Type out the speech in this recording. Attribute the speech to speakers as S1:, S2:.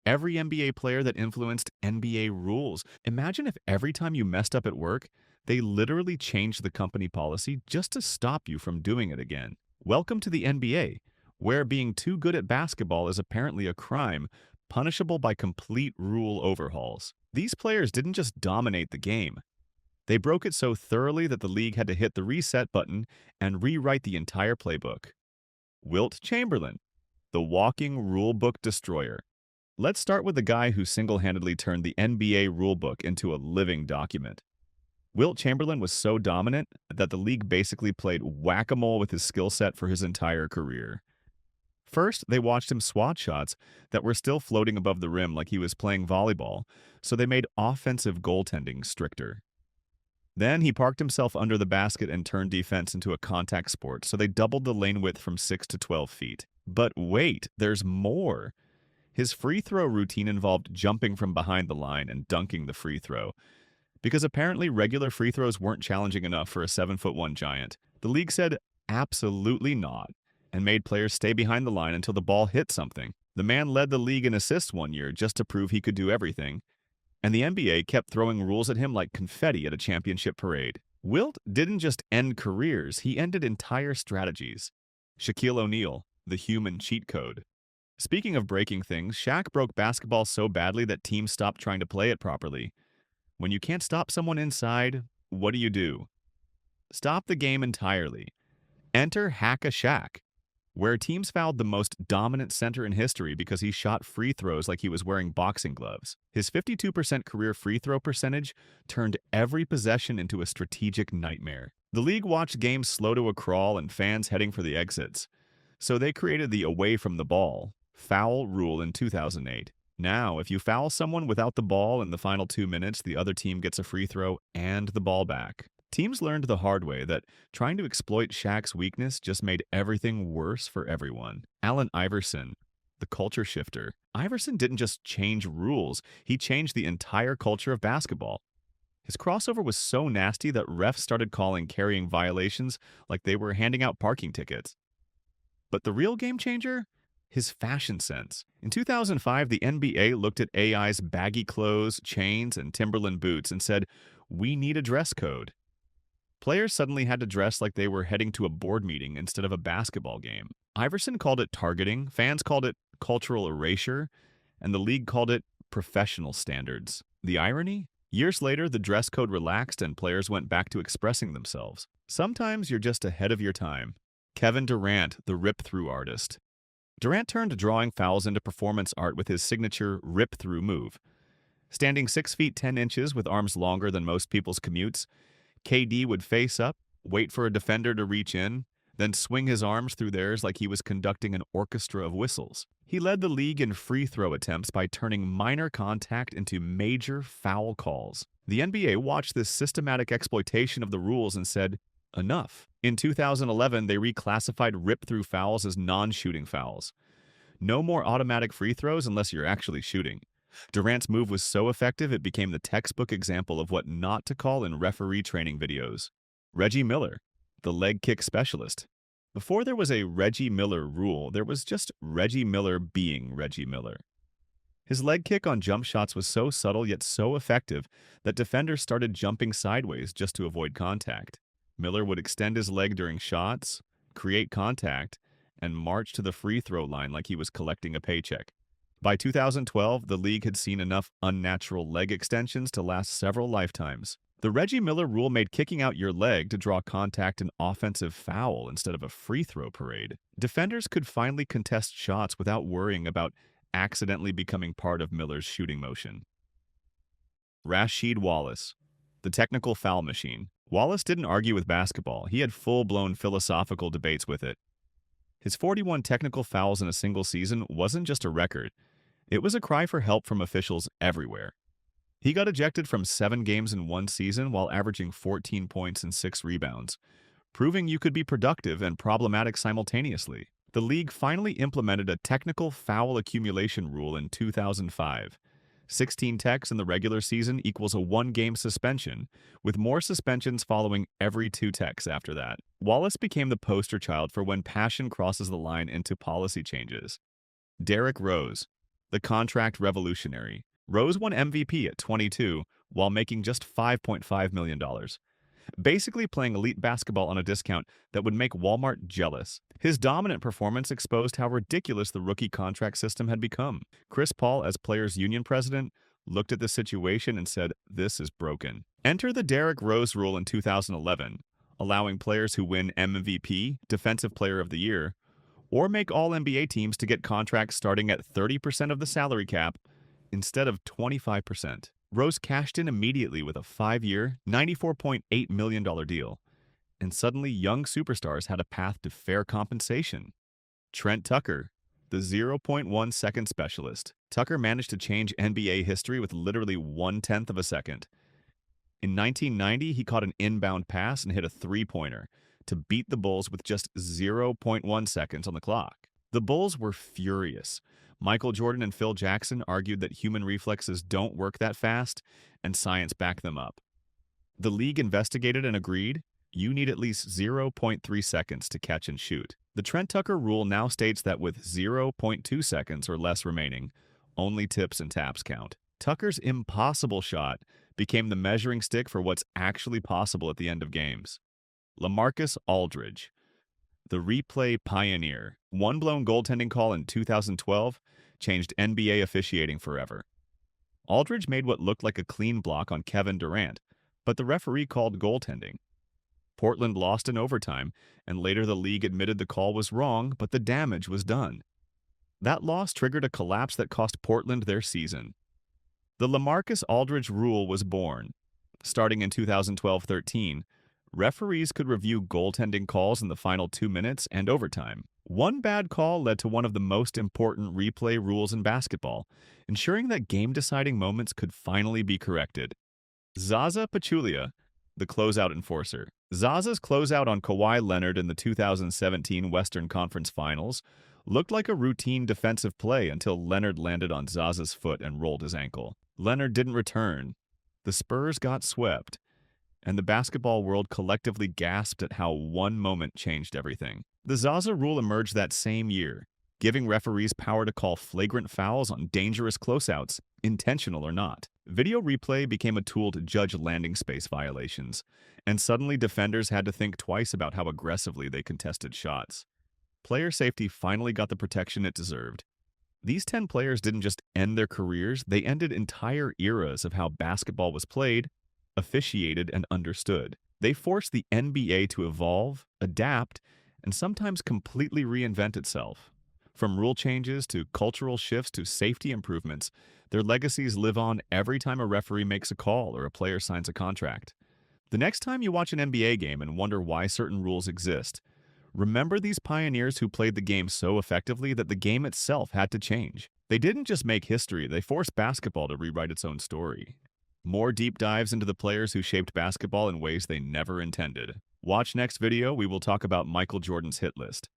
S1: every NBA player that influenced NBA rules. Imagine if every time you messed up at work, they literally changed the company policy just to stop you from doing it again. Welcome to the NBA, where being too good at basketball is apparently a crime, punishable by complete rule overhauls. These players didn't just dominate the game. They broke it so thoroughly that the league had to hit the reset button and rewrite the entire playbook. Wilt Chamberlain, the walking rulebook destroyer. Let's start with the guy who single-handedly turned the NBA rulebook into a living document. Wilt Chamberlain was so dominant that the league basically played whack-a-mole with his skill set for his entire career. First, they watched him swat shots that were still floating above the rim like he was playing volleyball, so they made offensive goaltending stricter. Then he parked himself under the basket and turned defense into a contact sport, so they doubled the lane width from 6 to 12 feet. But wait, there's more. His free throw routine involved jumping from behind the line and dunking the free throw, because apparently regular free throws weren't challenging enough for a 7'1" giant. The league said absolutely not, and made players stay behind the line until the ball hit something. The man led the league in assists one year just to prove he could do everything, and the NBA kept throwing rules at him like confetti at a championship parade. Wilt didn't just end careers, he ended entire strategies. Shaquille O'Neal, the human cheat code. Speaking of breaking things, Shaq broke basketball so badly that teams stopped trying to play it properly. When you can't stop someone inside, what do? Stop the game entirely. Enter Hack-a-Shaq, where teams fouled the most dominant center in history because he shot free throws like he was wearing boxing gloves. His 52% career free throw percentage turned every possession into a strategic nightmare. The league watched games slow to a crawl and fans heading for the exits, so they created the away from the ball foul rule in 2008. Now, if you foul someone without the ball in the final 2 minutes, the other team gets a free throw and the ball back. Teams learned the hard way that trying to exploit Shaq's weakness just made everything worse for everyone. Allen Iverson, the culture shifter. Iverson didn't just change rules, he changed the entire culture of basketball. His crossover was so nasty that refs started calling carrying violations like they were handing out parking tickets. But the real game changer? His fashion sense. In 2005, the NBA looked at AI's baggy clothes, chains, and Timberland boots and said, "We need a dress code." Players suddenly had to dress like they were heading to a board meeting instead of a basketball game. Iverson called it targeting, fans called it cultural erasure, and the league called it professional standards. The irony? Years later, the dress code relaxed and players went back to expressing themselves. Sometimes you're just ahead of your time. Kevin Durant, the rip-through artist. Durant turned drawing fouls into performance art with his signature rip-through move. Standing 6 feet 10 inches with arms longer than most people's commutes, KD would face up, wait for a defender to reach in, then swing his arms through theirs like he was conducting an orchestra of whistles. He led the league in free throw attempts by turning minor contact into major foul calls. The NBA watched this systematic exploitation of the rules and said, enough. In 2011, they reclassified rip-through fouls as non-shooting fouls. No more automatic free throws unless you're actually shooting. Durant's move was so effective it became the textbook example of what not to call in referee training videos. Reggie Miller, the leg kick specialist. Before there was a Reggie Miller rule, there was just Reggie Miller being Reggie Miller. His leg kick on jump shots was so subtle yet so effective that defenders started jumping sideways just to avoid contact. Miller would extend his leg during shots, create contact, and march to the free throw line like he was collecting a paycheck. By 2012, the league had seen enough unnatural leg extensions to last several lifetimes. The Reggie Miller rule made kicking out your leg to draw contact an offensive foul instead of a free throw parade. Defenders could finally contest shots without worrying about accidentally becoming part of Miller's shooting motion. Rasheed Wallace, the technical foul machine. Wallace didn't argue with basketball. He had full-blown philosophical debates with it. His 41 technical fouls in a single season wasn't just a record. It was a cry for help from officials everywhere. He got ejected from 7 games in one season while averaging 14 points and 6 rebounds, proving you could be productive and problematic simultaneously. The league finally implemented a technical foul accumulation rule in 2005. 16 techs in the regular season equals a 1-game suspension, with more suspensions following every 2 techs after that. Wallace became the poster child for when passion crosses the line into policy changes. Derrick Rose, The contract revolutionary. Rose won MVP at 22 while making just $5.5 million, basically playing elite basketball on a discount that would make Walmart jealous. His dominant performance exposed how ridiculous the rookie contract system had become. Chris Paul, as Players Union president, looked at the situation and said, "This is broken." Enter the Derrick Rose rule in 2011, allowing players who win MVP, Defensive Player of the Year, or make all NBA teams to get contracts starting at 30% of the salary cap instead of 25%. Rose cashed in immediately with a 5-year, $94.8 million deal, and suddenly young superstars had a path to fair compensation. Trent Tucker, the 0.1 second specialist. Tucker managed to change NBA history with literally 1/10 of a second. In 1990, he caught an inbound pass and hit a three-pointer to beat the Bulls with just 0.1 seconds on the clock. The Bulls were furious. Michael Jordan and Phil Jackson argued that human reflexes don't work that fast, and science backed them up. The league investigated and agreed, you need at least 0.3 seconds to catch and shoot. The Trent Tucker rule now states that with 0.2 seconds or less remaining, only tips and taps count. Tucker's impossible shot became the measuring stick for what's actually possible at the end of games. LaMarcus Aldridge, the replay pioneer. One blown goaltending call in 2012 changed NBA officiating forever. Aldridge made what looked like a clean block on Kevin Durant, but the referee called goaltending. Portland lost in overtime, and later the league admitted the call was wrong, but the damage was done. That loss triggered a collapse that cost Portland their season. The LaMarcus Aldridge rule was born. Starting in 2012-13, referees could review goaltending calls in the final 2 minutes and overtime. One bad call led to one of the most important replay rules in basketball, ensuring that game-deciding moments could finally be corrected. Zaza Pachulia, the closeout enforcer. Zaza's closeout on Kawhi Leonard in the 2017 Western Conference Finals looked like a routine defensive play until Leonard landed on Zaza's foot and rolled his ankle. Leonard didn't return. The Spurs got swept, and the basketball world collectively gasped at how one moment changed everything. The Zaza rule emerged that same year, giving referees power to call flagrant fouls on dangerous closeouts, intentional or not. Video replay became a tool to judge landing space violations, and suddenly defenders had to think twice about how aggressively they contested shots. Player safety finally got the protection it deserved. These 10 players didn't just end their careers, they ended entire eras of how basketball was played, officiated, and understood. They forced the NBA to evolve, adapt, and sometimes completely reinvent itself. From rule changes to cultural shifts to safety improvements, their legacies live on every time a referee makes a call or a player signs a contract. The next time you watch an NBA game and wonder why certain rules exist, remember these pioneers who played the game so effectively that the game itself had to change. They didn't just make history, they forced basketball to rewrite its own story. More deep dives into the players who shaped basketball in ways they never intended. Watch next video, we will talk about Michael Jordan's hit list.